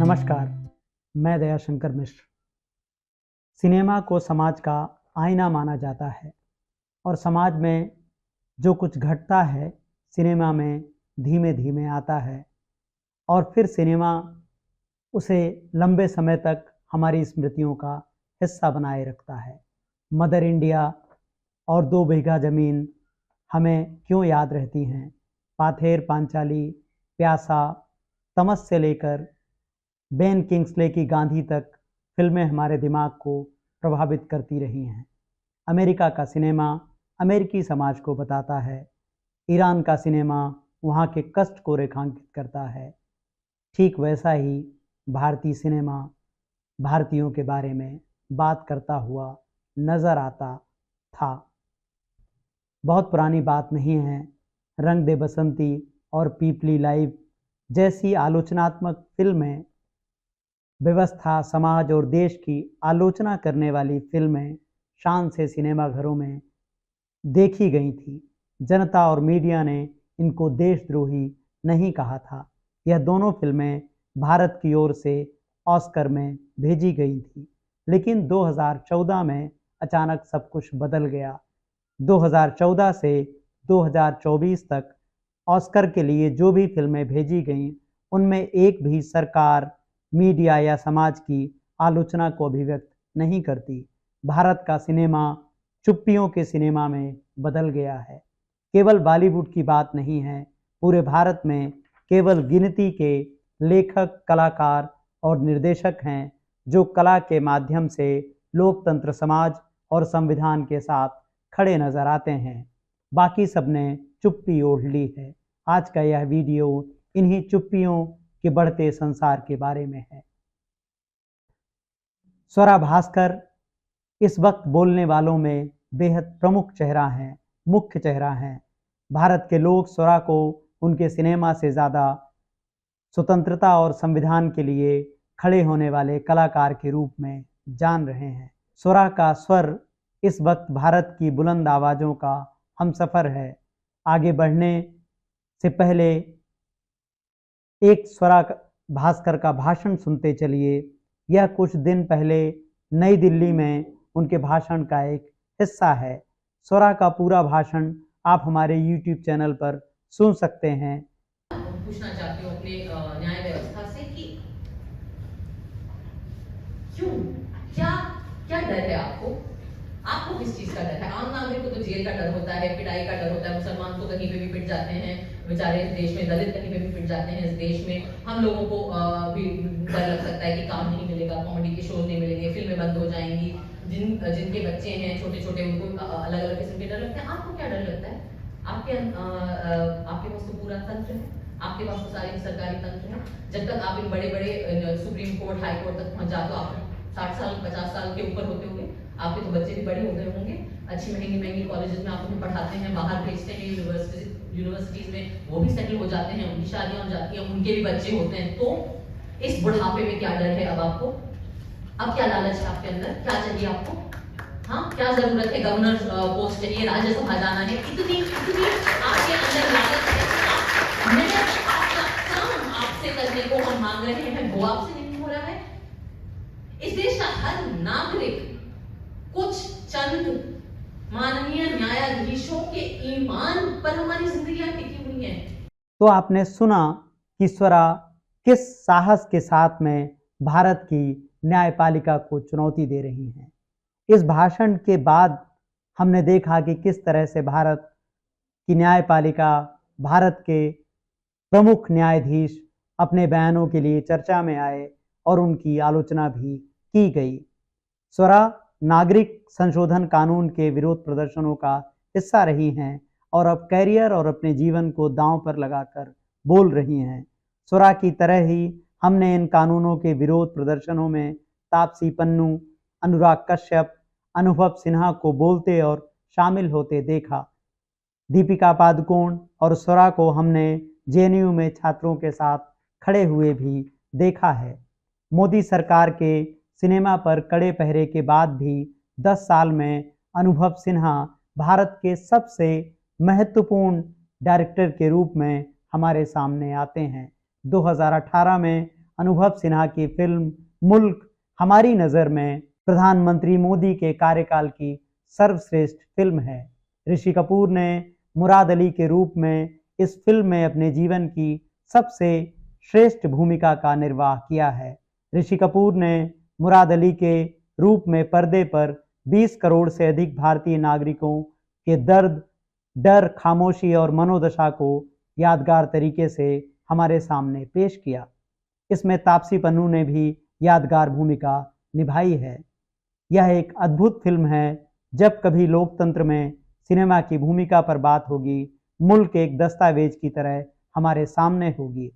नमस्कार, मैं दयाशंकर मिश्र। सिनेमा को समाज का आईना माना जाता है और समाज में जो कुछ घटता है सिनेमा में धीमे धीमे आता है और फिर सिनेमा उसे लंबे समय तक हमारी स्मृतियों का हिस्सा बनाए रखता है। मदर इंडिया और 2 बीघा ज़मीन हमें क्यों याद रहती हैं? पाथेर पांचाली, प्यासा, तमस से लेकर बेन किंग्सले की गांधी तक फिल्में हमारे दिमाग को प्रभावित करती रही हैं। अमेरिका का सिनेमा अमेरिकी समाज को बताता है, ईरान का सिनेमा वहाँ के कष्ट को रेखांकित करता है। ठीक वैसा ही भारतीय सिनेमा भारतीयों के बारे में बात करता हुआ नज़र आता था। बहुत पुरानी बात नहीं है, रंग दे बसंती और पीपली लाइव जैसी आलोचनात्मक फिल्में, व्यवस्था, समाज और देश की आलोचना करने वाली फिल्में शान से सिनेमाघरों में देखी गई थी। जनता और मीडिया ने इनको देशद्रोही नहीं कहा था। यह दोनों फिल्में भारत की ओर से ऑस्कर में भेजी गई थी, लेकिन 2014 में अचानक सब कुछ बदल गया। 2014 से 2024 तक ऑस्कर के लिए जो भी फिल्में भेजी गईं, उनमें एक भी सरकार, मीडिया या समाज की आलोचना को अभिव्यक्त नहीं करती। भारत का सिनेमा चुप्पियों के सिनेमा में बदल गया है। केवल बॉलीवुड की बात नहीं है, पूरे भारत में केवल गिनती के लेखक, कलाकार और निर्देशक हैं जो कला के माध्यम से लोकतंत्र, समाज और संविधान के साथ खड़े नजर आते हैं। बाकी सबने चुप्पी ओढ़ ली है। आज का यह वीडियो इन्हीं चुप्पियों के बढ़ते संसार के बारे में है। स्वरा भास्कर इस वक्त बोलने वालों में बेहद प्रमुख चेहरा हैं, मुख्य चेहरा हैं। भारत के लोग स्वरा को उनके सिनेमा से ज़्यादा स्वतंत्रता और संविधान के लिए खड़े होने वाले कलाकार के रूप में जान रहे हैं। स्वरा का स्वर इस वक्त भारत की बुलंद आवाज़ों का हमसफ़र है। आगे बढ़ने से पहले एक स्वरा भास्कर का भाषण सुनते चलिए। यह कुछ दिन पहले नई दिल्ली में उनके भाषण का एक हिस्सा है। स्वरा का पूरा भाषण आप हमारे YouTube चैनल पर सुन सकते हैं। पूछना चाहती हूँ अपने न्याय व्यवस्था से कि क्यों, क्या क्या डर है आपको? आपको किस चीज का डर है? आम नागरिक को तो जेल का डर होता है, पिटाई का डर होता है। मुसलमान तो कहीं पे भी पिट जाते हैं बेचारे इस देश में, दलित कहीं पे भी पिट जाते हैं इस देश में। हम लोगों को भी डर लग सकता है कि काम नहीं मिलेगा, कॉमेडी के शोज नहीं मिलेंगे, फिल्में बंद हो जाएंगी। जिनके बच्चे हैं छोटे छोटे, उनको अलग अलग किस्म के डर लगते हैं। आपको क्या डर लगता है? आपके पास तो पूरा तंत्र है, आपके पास तो सारे सरकारी तंत्र है। जब तक आप इन बड़े बड़े सुप्रीम कोर्ट, हाई कोर्ट तक पहुंच जाते हो, आप 60 साल 50 साल के ऊपर होते होंगे, आपके तो बच्चे भी बड़े हो गए होंगे, अच्छी महंगी महंगी कॉलेजेस में आप उन्हें पढ़ाते हैं, बाहर भेजते हैं यूनिवर्सिटीज में, वो भी सेटल हो जाते हैं, उनकी शादियां हो जाती हैं, उनके भी बच्चे होते हैं। तो इस बुढ़ापे में क्या डर है अब आपको? अब क्या लालच है आपके अंदर? क्या चाहिए आपको? हाँ, क्या जरूरत है? गवर्नर पोस्ट चाहिए, राज्यसभा जाना है, इतनी आपके अंदर लालच है। मैंने आपका काम आपसे करने को हम मांग रहे हैं, वो आपसे नहीं हो रहा है। इस देश का हर नागरिक कुछ चंद माननीय न्यायाधीशों के ईमान पर हमारी जिंदगियां टिकी हुई हैं। तो आपने सुना कि स्वरा किस साहस के साथ में भारत की न्यायपालिका को चुनौती दे रही हैं। इस भाषण के बाद हमने देखा कि किस तरह से भारत की न्यायपालिका, भारत के प्रमुख न्यायाधीश अपने बयानों के लिए चर्चा में आए और उनकी आलोचना भी की गई। स्वरा नागरिक संशोधन कानून के विरोध प्रदर्शनों का हिस्सा रही हैं और अब कैरियर और अपने जीवन को दांव पर लगाकर बोल रही हैं। स्वरा की तरह ही हमने इन कानूनों के विरोध प्रदर्शनों में तापसी पन्नू, अनुराग कश्यप, अनुभव सिन्हा को बोलते और शामिल होते देखा। दीपिका पादुकोण और स्वरा को हमने जेएनयू में छात्रों के साथ खड़े हुए भी देखा है। मोदी सरकार के सिनेमा पर कड़े पहरे के बाद भी 10 साल में अनुभव सिन्हा भारत के सबसे महत्वपूर्ण डायरेक्टर के रूप में हमारे सामने आते हैं। 2018 में अनुभव सिन्हा की फिल्म मुल्क हमारी नज़र में प्रधानमंत्री मोदी के कार्यकाल की सर्वश्रेष्ठ फिल्म है। ऋषि कपूर ने मुराद अली के रूप में इस फिल्म में अपने जीवन की सबसे श्रेष्ठ भूमिका का निर्वाह किया है। ऋषि कपूर ने मुराद अली के रूप में पर्दे पर 20 करोड़ से अधिक भारतीय नागरिकों के दर्द, डर, खामोशी और मनोदशा को यादगार तरीके से हमारे सामने पेश किया। इसमें तापसी पन्नू ने भी यादगार भूमिका निभाई है। यह एक अद्भुत फिल्म है। जब कभी लोकतंत्र में सिनेमा की भूमिका पर बात होगी, मुल्क एक दस्तावेज की तरह हमारे सामने होगी।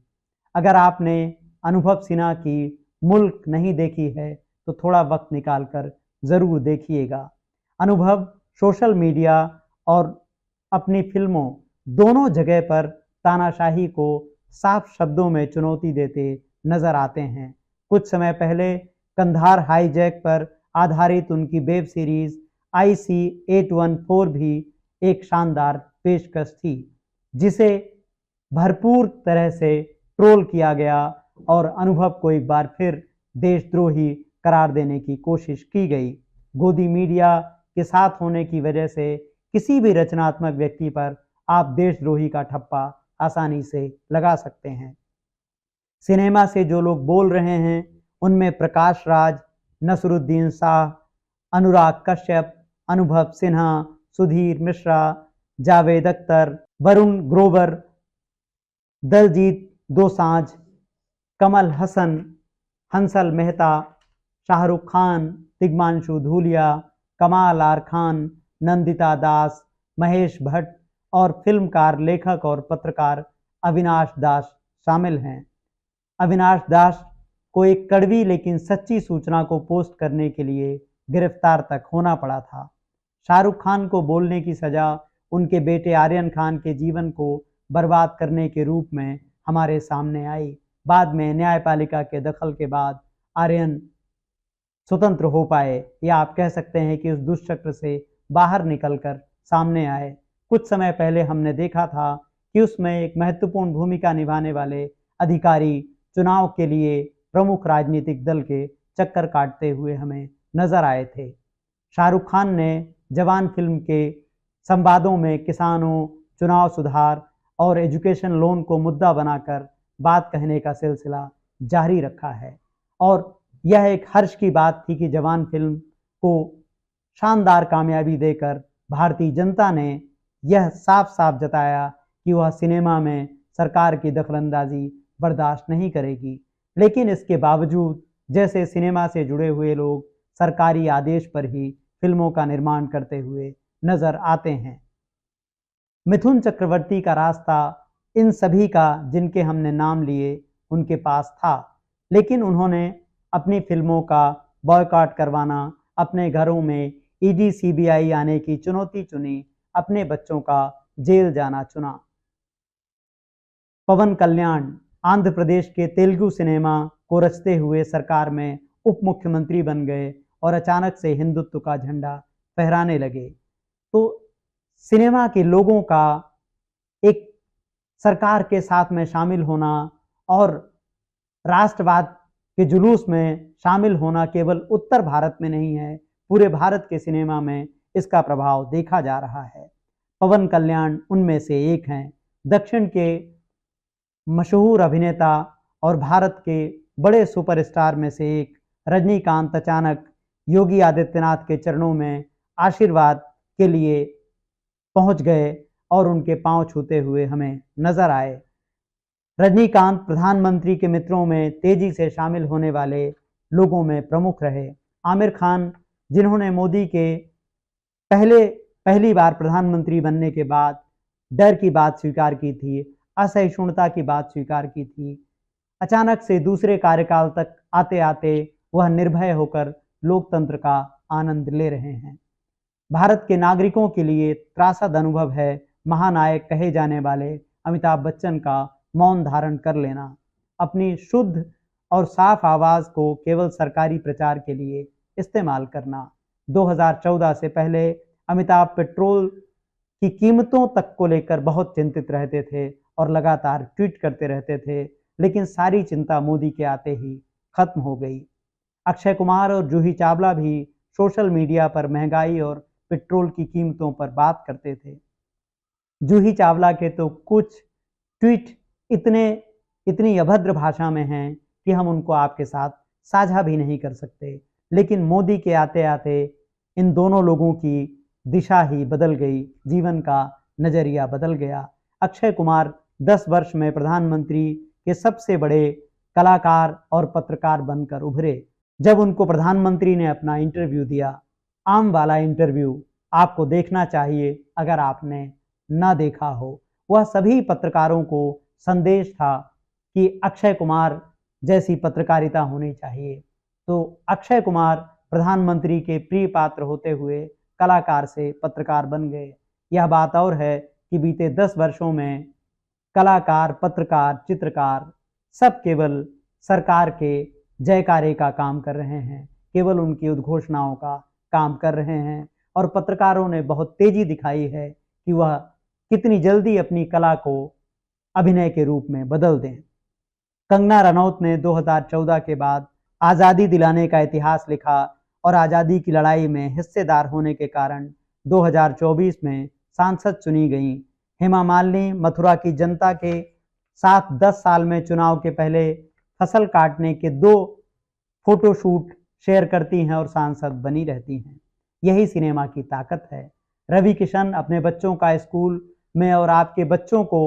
अगर आपने अनुभव सिन्हा की मुल्क नहीं देखी है तो थोड़ा वक्त निकालकर ज़रूर देखिएगा। अनुभव सोशल मीडिया और अपनी फिल्मों दोनों जगह पर तानाशाही को साफ शब्दों में चुनौती देते नजर आते हैं। कुछ समय पहले कंधार हाईजैक पर आधारित उनकी वेब सीरीज IC-814 भी एक शानदार पेशकश थी, जिसे भरपूर तरह से ट्रोल किया गया और अनुभव को एक बार फिर देशद्रोही करार देने की कोशिश की गई। गोदी मीडिया के साथ होने की वजह से किसी भी रचनात्मक व्यक्ति पर आप देशद्रोही का ठप्पा आसानी से लगा सकते हैं। सिनेमा से जो लोग बोल रहे हैं उनमें प्रकाश राज, नसरुद्दीन शाह, अनुराग कश्यप, अनुभव सिन्हा, सुधीर मिश्रा, जावेद अख्तर, वरुण ग्रोवर, दलजीत दोसांझ, कमल हसन, हंसल मेहता, शाहरुख खान, तिग्मांशु धूलिया, कमाल आर खान, नंदिता दास, महेश भट्ट और फिल्मकार, लेखक और पत्रकार अविनाश दास शामिल हैं। अविनाश दास को एक कड़वी लेकिन सच्ची सूचना को पोस्ट करने के लिए गिरफ्तार तक होना पड़ा था। शाहरुख खान को बोलने की सजा उनके बेटे आर्यन खान के जीवन को बर्बाद करने के रूप में हमारे सामने आई। बाद में न्यायपालिका के दखल के बाद आर्यन स्वतंत्र हो पाए, या आप कह सकते हैं कि उस दुष्चक्र से बाहर निकलकर सामने आए। कुछ समय पहले हमने देखा था कि उसमें एक महत्वपूर्ण भूमिका निभाने वाले अधिकारी चुनाव के लिए प्रमुख राजनीतिक दल के चक्कर काटते हुए हमें नजर आए थे। शाहरुख खान ने जवान फिल्म के संवादों में किसानों, चुनाव सुधार और एजुकेशन लोन को मुद्दा बनाकर बात कहने का सिलसिला जारी रखा है, और यह एक हर्ष की बात थी कि जवान फिल्म को शानदार कामयाबी देकर भारतीय जनता ने यह साफ साफ जताया कि वह सिनेमा में सरकार की दखलंदाजी बर्दाश्त नहीं करेगी। लेकिन इसके बावजूद जैसे सिनेमा से जुड़े हुए लोग सरकारी आदेश पर ही फिल्मों का निर्माण करते हुए नजर आते हैं। मिथुन चक्रवर्ती का रास्ता इन सभी का, जिनके हमने नाम लिए, उनके पास था, लेकिन उन्होंने अपनी फिल्मों का बॉयकॉट करवाना, अपने घरों में ED CBI आने की चुनौती चुनी, अपने बच्चों का जेल जाना चुना। पवन कल्याण आंध्र प्रदेश के तेलुगु सिनेमा को रचते हुए सरकार में उप मुख्यमंत्री बन गए और अचानक से हिंदुत्व का झंडा फहराने लगे। तो सिनेमा के लोगों का एक सरकार के साथ में शामिल होना और राष्ट्रवाद के जुलूस में शामिल होना केवल उत्तर भारत में नहीं है, पूरे भारत के सिनेमा में इसका प्रभाव देखा जा रहा है। पवन कल्याण उनमें से एक हैं। दक्षिण के मशहूर अभिनेता और भारत के बड़े सुपरस्टार में से एक रजनीकांत अचानक योगी आदित्यनाथ के चरणों में आशीर्वाद के लिए पहुंच गए और उनके पांव छूते हुए हमें नजर आए। रजनीकांत प्रधानमंत्री के मित्रों में तेजी से शामिल होने वाले लोगों में प्रमुख रहे। आमिर खान, जिन्होंने मोदी के पहली बार प्रधानमंत्री बनने के बाद डर की बात स्वीकार की थी, असहिष्णुता की बात स्वीकार की थी, अचानक से दूसरे कार्यकाल तक आते आते वह निर्भय होकर लोकतंत्र का आनंद ले रहे हैं। भारत के नागरिकों के लिए त्रासद अनुभव है महानायक कहे जाने वाले अमिताभ बच्चन का मौन धारण कर लेना, अपनी शुद्ध और साफ आवाज को केवल सरकारी प्रचार के लिए इस्तेमाल करना। 2014 से पहले अमिताभ पेट्रोल की कीमतों तक को लेकर बहुत चिंतित रहते थे और लगातार ट्वीट करते रहते थे, लेकिन सारी चिंता मोदी के आते ही खत्म हो गई। अक्षय कुमार और जूही चावला भी सोशल मीडिया पर महंगाई और पेट्रोल की कीमतों पर बात करते थे। जूही चावला के तो कुछ ट्वीट इतनी अभद्र भाषा में हैं कि हम उनको आपके साथ साझा भी नहीं कर सकते। लेकिन मोदी के आते आते इन दोनों लोगों की दिशा ही बदल गई, जीवन का नजरिया बदल गया। अक्षय कुमार 10 वर्ष में प्रधानमंत्री के सबसे बड़े कलाकार और पत्रकार बनकर उभरे। जब उनको प्रधानमंत्री ने अपना इंटरव्यू दिया, आम वाला इंटरव्यू, आपको देखना चाहिए अगर आपने ना देखा हो। वह सभी पत्रकारों को संदेश था कि अक्षय कुमार जैसी पत्रकारिता होनी चाहिए। तो अक्षय कुमार प्रधानमंत्री के प्रिय पात्र होते हुए कलाकार से पत्रकार बन गए। यह बात और है कि बीते 10 वर्षों में कलाकार, पत्रकार, चित्रकार सब केवल सरकार के जयकारे का काम कर रहे हैं, केवल उनकी उद्घोषणाओं का काम कर रहे हैं। और पत्रकारों ने बहुत तेजी दिखाई है कि वह कितनी जल्दी अपनी कला को अभिनय के रूप में बदल दें। कंगना रनौत ने 2014 के बाद आज़ादी दिलाने का इतिहास लिखा और आज़ादी की लड़ाई में हिस्सेदार होने के कारण 2024 में सांसद चुनी गई। हेमा मालिनी मथुरा की जनता के साथ 10 साल में चुनाव के पहले फसल काटने के 2 फोटोशूट शेयर करती हैं और सांसद बनी रहती हैं। यही सिनेमा की ताकत है। रवि किशन अपने बच्चों का स्कूल में और आपके बच्चों को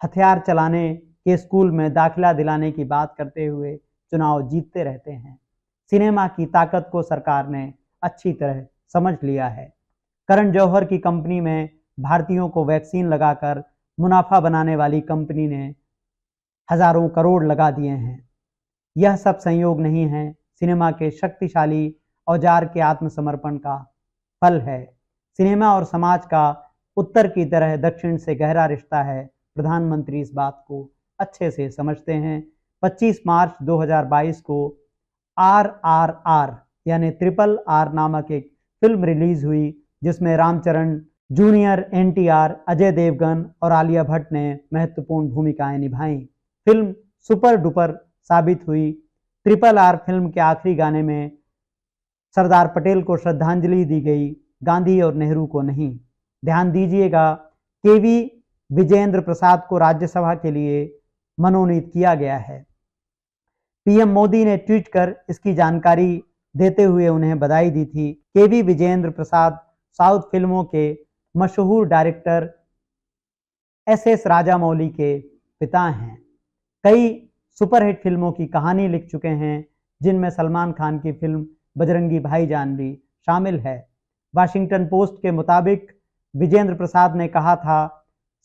हथियार चलाने के स्कूल में दाखिला दिलाने की बात करते हुए चुनाव जीतते रहते हैं। सिनेमा की ताकत को सरकार ने अच्छी तरह समझ लिया है। करण जौहर की कंपनी में भारतीयों को वैक्सीन लगाकर मुनाफा बनाने वाली कंपनी ने हजारों करोड़ लगा दिए हैं। यह सब संयोग नहीं है, सिनेमा के शक्तिशाली औजार के आत्मसमर्पण का फल है। सिनेमा और समाज का उत्तर की तरह दक्षिण से गहरा रिश्ता है। प्रधानमंत्री इस बात को अच्छे से समझते हैं। 25 मार्च 2022 को RRR यानी RRR नामक एक फिल्म रिलीज हुई, जिसमें रामचरण जूनियर, NTR, अजय देवगन और आलिया भट्ट ने महत्वपूर्ण भूमिकाएं निभाई। फिल्म सुपर डुपर साबित हुई। RRR फिल्म के आखिरी गाने में सरदार पटेल को श्रद्धांजलि दी गई, गांधी और नेहरू को नहीं। ध्यान दीजिएगा, KV विजेंद्र प्रसाद को राज्यसभा के लिए मनोनीत किया गया है। PM मोदी ने ट्वीट कर इसकी जानकारी देते हुए उन्हें बधाई दी थी। KV विजेंद्र प्रसाद साउथ फिल्मों के मशहूर डायरेक्टर SS राजामौली के पिता हैं। कई सुपरहिट फिल्मों की कहानी लिख चुके हैं, जिनमें सलमान खान की फिल्म बजरंगी भाईजान भी शामिल है। वाशिंगटन पोस्ट के मुताबिक विजेंद्र प्रसाद ने कहा था,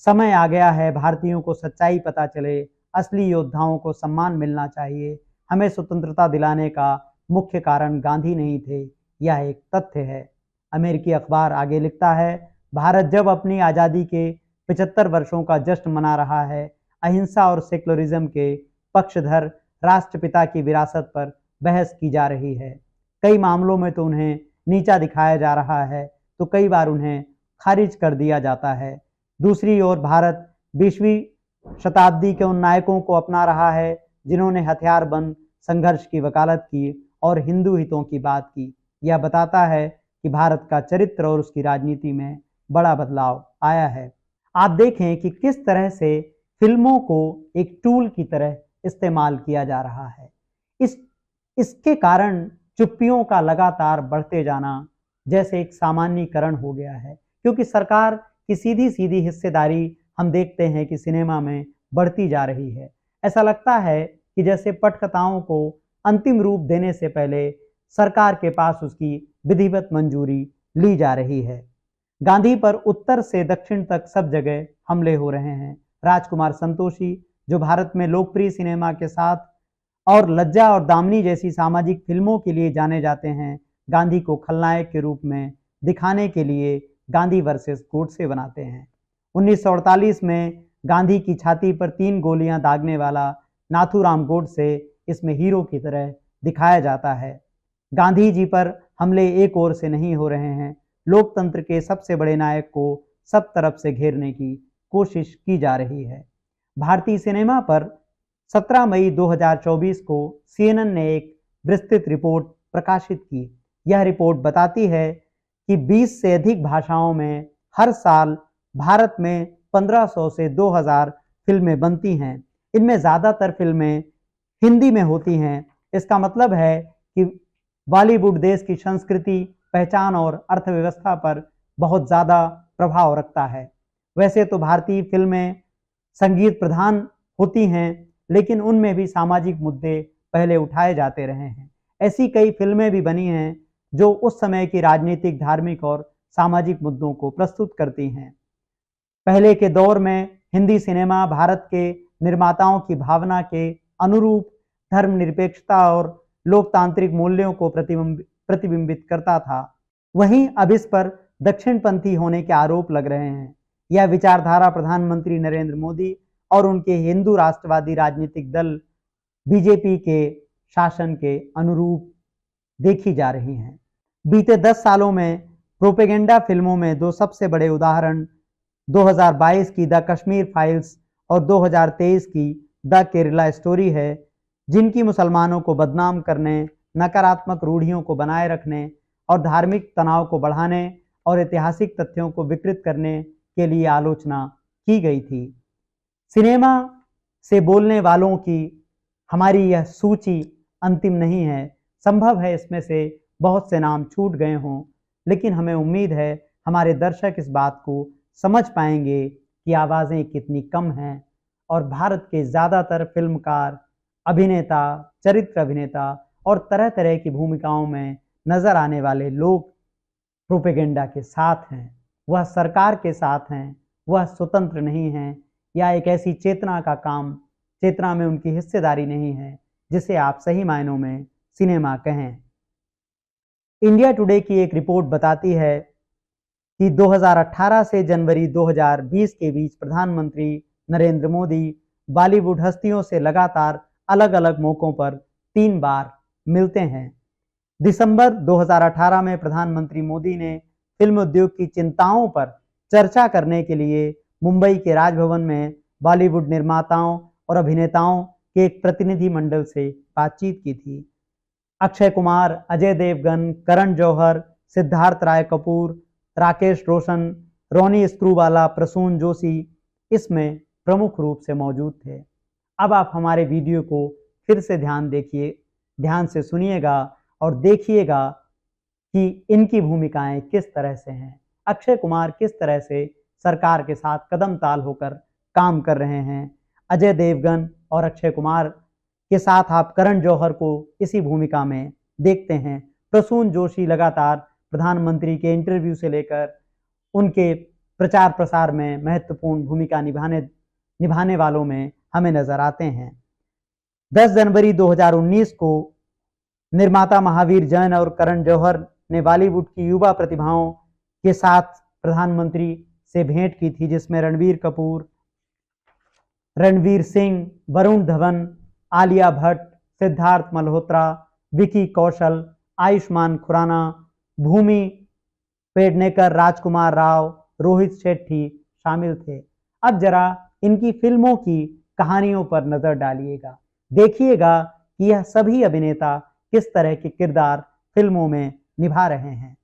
समय आ गया है, भारतीयों को सच्चाई पता चले, असली योद्धाओं को सम्मान मिलना चाहिए। हमें स्वतंत्रता दिलाने का मुख्य कारण गांधी नहीं थे, यह एक तथ्य है। अमेरिकी अखबार आगे लिखता है, भारत जब अपनी आज़ादी के 75 वर्षों का जश्न मना रहा है, अहिंसा और सेकुलरिज्म के पक्षधर राष्ट्रपिता की विरासत पर बहस की जा रही है। कई मामलों में तो उन्हें नीचा दिखाया जा रहा है, तो कई बार उन्हें खारिज कर दिया जाता है। दूसरी ओर भारत 20वीं शताब्दी के उन नायकों को अपना रहा है जिन्होंने हथियारबंद संघर्ष की वकालत की और हिंदू हितों की बात की। यह बताता है कि भारत का चरित्र और उसकी राजनीति में बड़ा बदलाव आया है। आप देखें कि किस तरह से फिल्मों को एक टूल की तरह इस्तेमाल किया जा रहा है। इसके कारण चुप्पियों का लगातार बढ़ते जाना जैसे एक सामान्यीकरण हो गया है, क्योंकि सरकार की सीधी सीधी हिस्सेदारी हम देखते हैं कि सिनेमा में बढ़ती जा रही है। ऐसा लगता है कि जैसे पटकथाओं को अंतिम रूप देने से पहले सरकार के पास उसकी विधिवत मंजूरी ली जा रही है। गांधी पर उत्तर से दक्षिण तक सब जगह हमले हो रहे हैं। राजकुमार संतोषी, जो भारत में लोकप्रिय सिनेमा के साथ और लज्जा और दामनी जैसी सामाजिक फिल्मों के लिए जाने जाते हैं, गांधी को खलनायक के रूप में दिखाने के लिए गांधी वर्सेस गोडसे बनाते हैं। 1948 में गांधी की छाती पर 3 गोलियां दागने वाला नाथूराम गोडसे इसमें हीरो की तरह दिखाया जाता है। गांधी जी पर हमले एक ओर से नहीं हो रहे हैं, लोकतंत्र के सबसे बड़े नायक को सब तरफ से घेरने की कोशिश की जा रही है। भारतीय सिनेमा पर 17 मई 2024 को CNN ने एक विस्तृत रिपोर्ट प्रकाशित की। यह रिपोर्ट बताती है कि 20 से अधिक भाषाओं में हर साल भारत में 1500 से 2000 फिल्में बनती हैं। इनमें ज़्यादातर फिल्में हिंदी में होती हैं। इसका मतलब है कि बॉलीवुड देश की संस्कृति, पहचान और अर्थव्यवस्था पर बहुत ज़्यादा प्रभाव रखता है। वैसे तो भारतीय फिल्में संगीत प्रधान होती हैं, लेकिन उनमें भी सामाजिक मुद्दे पहले उठाए जाते रहे हैं। ऐसी कई फिल्में भी बनी हैं जो उस समय की राजनीतिक, धार्मिक और सामाजिक मुद्दों को प्रस्तुत करती हैं। पहले के दौर में हिंदी सिनेमा भारत के निर्माताओं की भावना के अनुरूप धर्मनिरपेक्षता और लोकतांत्रिक मूल्यों को प्रतिबिंबित करता था। वहीं अब इस पर दक्षिणपंथी होने के आरोप लग रहे हैं। यह विचारधारा प्रधानमंत्री नरेंद्र मोदी और उनके हिंदू राष्ट्रवादी राजनीतिक दल बीजेपी के शासन के अनुरूप देखी जा रही हैं। बीते 10 सालों में प्रोपेगेंडा फिल्मों में दो सबसे बड़े उदाहरण 2022 की द कश्मीर फाइल्स और 2023 की द केरला स्टोरी है, जिनकी मुसलमानों को बदनाम करने, नकारात्मक रूढ़ियों को बनाए रखने और धार्मिक तनाव को बढ़ाने और ऐतिहासिक तथ्यों को विकृत करने के लिए आलोचना की गई थी। सिनेमा से बोलने वालों की हमारी यह सूची अंतिम नहीं है। संभव है इसमें से बहुत से नाम छूट गए हों, लेकिन हमें उम्मीद है हमारे दर्शक इस बात को समझ पाएंगे कि आवाज़ें कितनी कम हैं और भारत के ज़्यादातर फिल्मकार, अभिनेता, चरित्र अभिनेता और तरह तरह की भूमिकाओं में नजर आने वाले लोग प्रोपेगेंडा के साथ हैं। वह सरकार के साथ हैं, वह स्वतंत्र नहीं हैं या एक ऐसी चेतना में उनकी हिस्सेदारी नहीं है जिसे आप सही मायनों में सिनेमा कहें। इंडिया टुडे की एक रिपोर्ट बताती है कि 2018 से जनवरी 2020 के बीच प्रधानमंत्री नरेंद्र मोदी बॉलीवुड हस्तियों से लगातार अलग अलग मौकों पर 3 बार मिलते हैं। दिसंबर 2018 में प्रधानमंत्री मोदी ने फिल्म उद्योग की चिंताओं पर चर्चा करने के लिए मुंबई के राजभवन में बॉलीवुड निर्माताओं और अभिनेताओं के एक प्रतिनिधि मंडल से बातचीत की थी। अक्षय कुमार, अजय देवगन, करण जौहर, सिद्धार्थ राय कपूर, राकेश रोशन, रोनी स्क्रूवाला, प्रसून जोशी इसमें प्रमुख रूप से मौजूद थे। अब आप हमारे वीडियो को फिर से ध्यान से सुनिएगा और देखिएगा कि इनकी भूमिकाएं किस तरह से हैं। अक्षय कुमार किस तरह से सरकार के साथ कदम ताल होकर काम कर रहे हैं। अजय देवगन और अक्षय कुमार के साथ आप करण जौहर को इसी भूमिका में देखते हैं। प्रसून जोशी लगातार प्रधानमंत्री के इंटरव्यू से लेकर उनके प्रचार प्रसार में महत्वपूर्ण भूमिका निभाने वालों में हमें नजर आते हैं। 10 जनवरी 2019 को निर्माता महावीर जैन और करण जौहर ने बॉलीवुड की युवा प्रतिभाओं के साथ प्रधानमंत्री से भेंट की थी, जिसमें रणबीर कपूर, रणवीर सिंह, वरुण धवन, आलिया भट्ट, सिद्धार्थ मल्होत्रा, विकी कौशल, आयुष्मान खुराना, भूमि पेडनेकर, राजकुमार राव, रोहित शेट्टी शामिल थे। अब जरा इनकी फिल्मों की कहानियों पर नजर डालिएगा, देखिएगा कि यह सभी अभिनेता किस तरह के किरदार फिल्मों में निभा रहे हैं।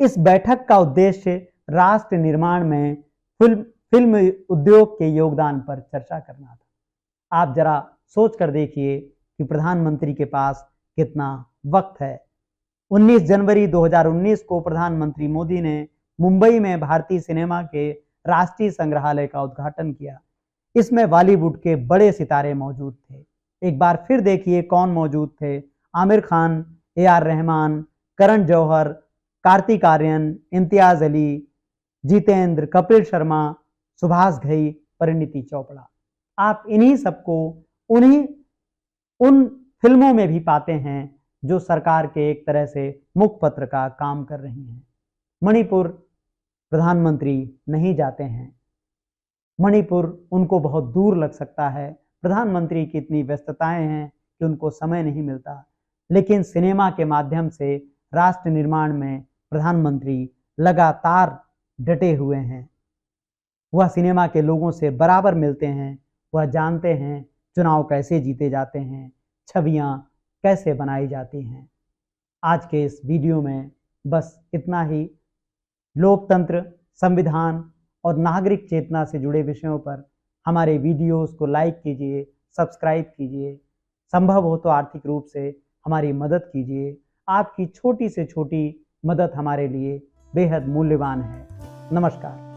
इस बैठक का उद्देश्य राष्ट्र निर्माण में फिल्म उद्योग के योगदान पर चर्चा करना था। आप जरा सोच कर देखिए कि प्रधानमंत्री के पास कितना वक्त है। 19 जनवरी 2019 को प्रधानमंत्री मोदी ने मुंबई में भारतीय सिनेमा के राष्ट्रीय संग्रहालय का उद्घाटन किया। इसमें बॉलीवुड के बड़े सितारे मौजूद थे। एक बार फिर देखिए कौन मौजूद थे। आमिर खान, AR रहमान, करण जौहर, कार्तिक आर्यन, इम्तियाज अली, जितेंद्र, कपिल शर्मा, सुभाष घई, परिणीति चोपड़ा। आप इन्हीं सबको उन फिल्मों में भी पाते हैं जो सरकार के एक तरह से मुखपत्र का काम कर रही हैं। मणिपुर प्रधानमंत्री नहीं जाते हैं। मणिपुर उनको बहुत दूर लग सकता है। प्रधानमंत्री की इतनी व्यस्तताएं हैं कि उनको समय नहीं मिलता, लेकिन सिनेमा के माध्यम से राष्ट्र निर्माण में प्रधानमंत्री लगातार डटे हुए हैं। वह सिनेमा के लोगों से बराबर मिलते हैं। वह जानते हैं चुनाव कैसे जीते जाते हैं, छवियां कैसे बनाई जाती हैं। आज के इस वीडियो में बस इतना ही। लोकतंत्र, संविधान और नागरिक चेतना से जुड़े विषयों पर हमारे वीडियोस को लाइक कीजिए, सब्सक्राइब कीजिए, संभव हो तो आर्थिक रूप से हमारी मदद कीजिए। आपकी छोटी से छोटी मदद हमारे लिए बेहद मूल्यवान है। नमस्कार।